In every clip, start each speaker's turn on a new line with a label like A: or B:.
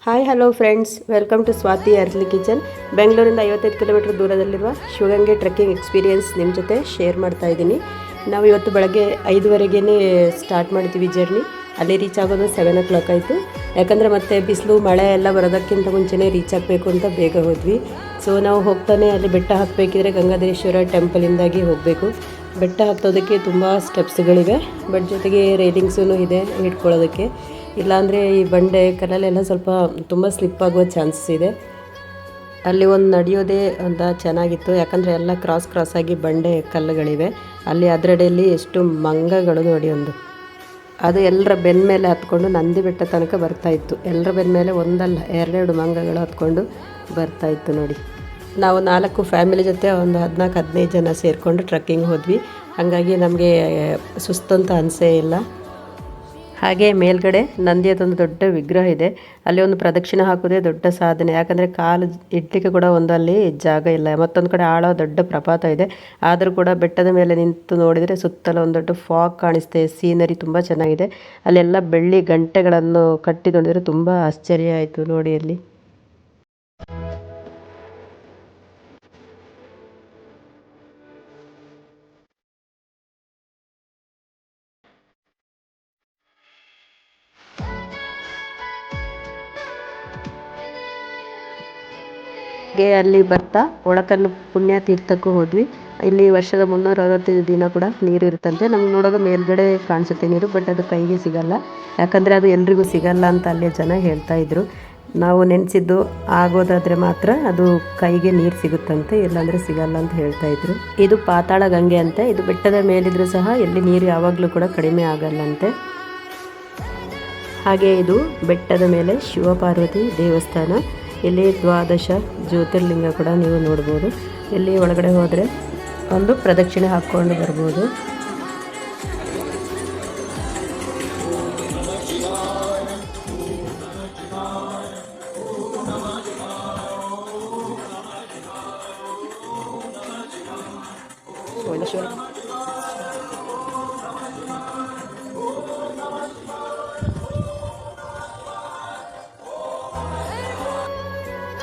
A: Hi hello friends, welcome to Swathi early kitchen. ಬೆಂಗಳೂರಿಂದ 55 kilometre ದೂರದಲ್ಲಿರುವ Shivagange trekking experience ನಿಮ್ಮ ಜೊತೆ ಶೇರ್ ಮಾಡ್ತಾ ಇದ್ದೀನಿ. ನಾವು ಇವತ್ತು ಬೆಳಗ್ಗೆ 5:30ಗೆ ಸ್ಟಾರ್ಟ್ ಮಾಡ್ತೀವಿ ಜರ್ನಿ. ಅಲ್ಲಿ ರೀಚ್ ಆಗೋದು 7 o'clock ಆಯಿತು. ಯಾಕಂದರೆ ಮತ್ತೆ ಬಿಸಿಲು ಮಳೆ ಎಲ್ಲ ಬರೋದಕ್ಕಿಂತ ಮುಂಚೆನೇ ರೀಚ್ ಆಗಬೇಕು ಅಂತ ಬೇಗ ಹೋದ್ವಿ. ಸೊ ನಾವು ಹೋಗ್ತಾನೆ ಅಲ್ಲಿ ಬೆಟ್ಟ ಹತ್ತಬೇಕಿದ್ರೆ ಗಂಗಾಧರೇಶ್ವರ ಟೆಂಪಲಿಂದಾಗಿ ಹೋಗಬೇಕು. ಬೆಟ್ಟ ಹತ್ತೋದಕ್ಕೆ ತುಂಬ ಸ್ಟೆಪ್ಸ್ಗಳಿವೆ, ಬಟ್ ಜೊತೆಗೆ ರೇಲಿಂಗ್ಸೂ ಇದೆ ಹಿಡ್ಕೊಳ್ಳೋದಕ್ಕೆ. ಇಲ್ಲಾಂದರೆ ಈ ಬಂಡೆ ಕಲ್ಲಲ್ಲೆಲ್ಲ ಸ್ವಲ್ಪ ತುಂಬ ಸ್ಲಿಪ್ ಆಗುವ ಚಾನ್ಸಸ್ ಇದೆ. ಅಲ್ಲಿ ಒಂದು ನಡೆಯೋದೇ ಅಂತ ಚೆನ್ನಾಗಿತ್ತು, ಯಾಕಂದರೆ ಎಲ್ಲ ಕ್ರಾಸ್ ಆಗಿ ಬಂಡೆ ಕಲ್ಲುಗಳಿವೆ. ಅಲ್ಲಿ ಅದರಡೆಯಲ್ಲಿ ಎಷ್ಟು ಮಂಗಗಳು ನೋಡಿ, ಅದು ಎಲ್ಲರ ಬೆನ್ನ ಮೇಲೆ ಹತ್ಕೊಂಡು ನಂದಿ ಬೆಟ್ಟ ತನಕ ಬರ್ತಾಯಿತ್ತು. ಎಲ್ಲರ ಬೆನ್ನ ಮೇಲೆ ಒಂದಲ್ಲ 2 ಮಂಗಗಳು ಹತ್ಕೊಂಡು ಬರ್ತಾಯಿತ್ತು ನೋಡಿ. ನಾವು 4 ಫ್ಯಾಮಿಲಿ ಜೊತೆ ಒಂದು 14-15 ಜನ ಸೇರಿಕೊಂಡು ಟ್ರಕ್ಕಿಂಗ್ ಹೋದ್ವಿ. ಹಾಗಾಗಿ ನಮಗೆ ಸುಸ್ತಂತ ಅನಿಸೇ ಇಲ್ಲ. ಹಾಗೆ ಮೇಲ್ಗಡೆ ನಂದಿಯದೊಂದು ದೊಡ್ಡ ವಿಗ್ರಹ ಇದೆ. ಅಲ್ಲಿ ಒಂದು ಪ್ರದಕ್ಷಿಣೆ ಹಾಕೋದೇ ದೊಡ್ಡ ಸಾಧನೆ, ಯಾಕಂದರೆ ಕಾಲು ಇಡ್ಲಿಕ್ಕೆ ಕೂಡ ಅಲ್ಲಿ ಜಾಗ ಇಲ್ಲ. ಮತ್ತೊಂದು ಕಡೆ ಆಳೋ ದೊಡ್ಡ ಪ್ರಪಾತ ಇದೆ. ಆದರೂ ಕೂಡ ಬೆಟ್ಟದ ಮೇಲೆ ನಿಂತು ನೋಡಿದರೆ ಸುತ್ತಲೂ ಒಂದು ದೊಡ್ಡ ಫಾಗ್ ಕಾಣಿಸ್ತೆ. ಸೀನರಿ ತುಂಬ ಚೆನ್ನಾಗಿದೆ. ಅಲ್ಲೆಲ್ಲ ಬೆಳ್ಳಿ ಗಂಟೆಗಳನ್ನು ಕಟ್ಟಿ ನೋಡಿದರೆ ತುಂಬ ಆಶ್ಚರ್ಯ ಆಯಿತು ನೋಡಿ. ಅಲ್ಲಿ ಅಲ್ಲಿ ಬರ್ತಾ ಒಳಕಲ್ಲು ಪುಣ್ಯ ತೀರ್ಥಕ್ಕೂ ಹೋದ್ವಿ. ಇಲ್ಲಿ ವರ್ಷದ 365 ದಿನ ಕೂಡ ನೀರು ಇರುತ್ತಂತೆ. ನಮ್ಗೆ ನೋಡೋದು ಮೇಲ್ಗಡೆ ಕಾಣಿಸುತ್ತೆ ನೀರು, ಬಟ್ ಅದು ಕೈಗೆ ಸಿಗಲ್ಲ, ಯಾಕಂದರೆ ಅದು ಎಲ್ರಿಗೂ ಸಿಗಲ್ಲ ಅಂತ ಅಲ್ಲಿ ಜನ ಹೇಳ್ತಾ ಇದ್ರು. ನಾವು ನೆನೆಸಿದ್ದು ಆಗೋದಾದರೆ ಮಾತ್ರ ಅದು ಕೈಗೆ ನೀರು ಸಿಗುತ್ತಂತೆ, ಇಲ್ಲಾಂದರೆ ಸಿಗಲ್ಲ ಅಂತ ಹೇಳ್ತಾ ಇದ್ರು. ಇದು ಪಾತಾಳ ಗಂಗೆ ಅಂತೆ. ಇದು ಬೆಟ್ಟದ ಮೇಲಿದ್ರೂ ಸಹ ಎಲ್ಲಿ ನೀರು ಯಾವಾಗಲೂ ಕೂಡ ಕಡಿಮೆ ಆಗಲ್ಲಂತೆ. ಹಾಗೆ ಇದು ಬೆಟ್ಟದ ಮೇಲೆ ಶಿವಪಾರ್ವತಿ ದೇವಸ್ಥಾನ. ಇಲ್ಲಿ 12 ಜ್ಯೋತಿರ್ಲಿಂಗ ಕೂಡ ನೀವು ನೋಡ್ಬೋದು. ಇಲ್ಲಿ ಒಳಗಡೆ ಹೋದರೆ ಒಂದು ಪ್ರದಕ್ಷಿಣೆ ಹಾಕ್ಕೊಂಡು ಬರ್ಬೋದು.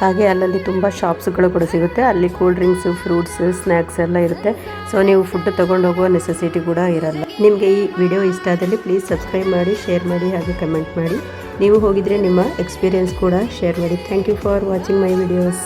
A: ಹಾಗೆ ಅಲ್ಲಲ್ಲಿ ತುಂಬ ಶಾಪ್ಸ್ಗಳು ಕೂಡ ಸಿಗುತ್ತೆ. ಅಲ್ಲಿ ಕೂಲ್ ಡ್ರಿಂಕ್ಸು, ಫ್ರೂಟ್ಸ್, ಸ್ನ್ಯಾಕ್ಸ್ ಎಲ್ಲ ಇರುತ್ತೆ. ಸೊ ನೀವು ಫುಡ್ ತೊಗೊಂಡು ಹೋಗುವ ನೆಸೆಸಿಟಿ ಕೂಡ ಇರಲ್ಲ. ನಿಮಗೆ ಈ ವಿಡಿಯೋ ಇಷ್ಟ ಆದಲ್ಲಿ ಪ್ಲೀಸ್ ಸಬ್ಸ್ಕ್ರೈಬ್ ಮಾಡಿ, ಶೇರ್ ಮಾಡಿ, ಹಾಗೆ ಕಮೆಂಟ್ ಮಾಡಿ. ನೀವು ಹೋಗಿದರೆ ನಿಮ್ಮ ಎಕ್ಸ್ಪೀರಿಯೆನ್ಸ್ ಕೂಡ ಶೇರ್ ಮಾಡಿ. Thank you for watching my videos.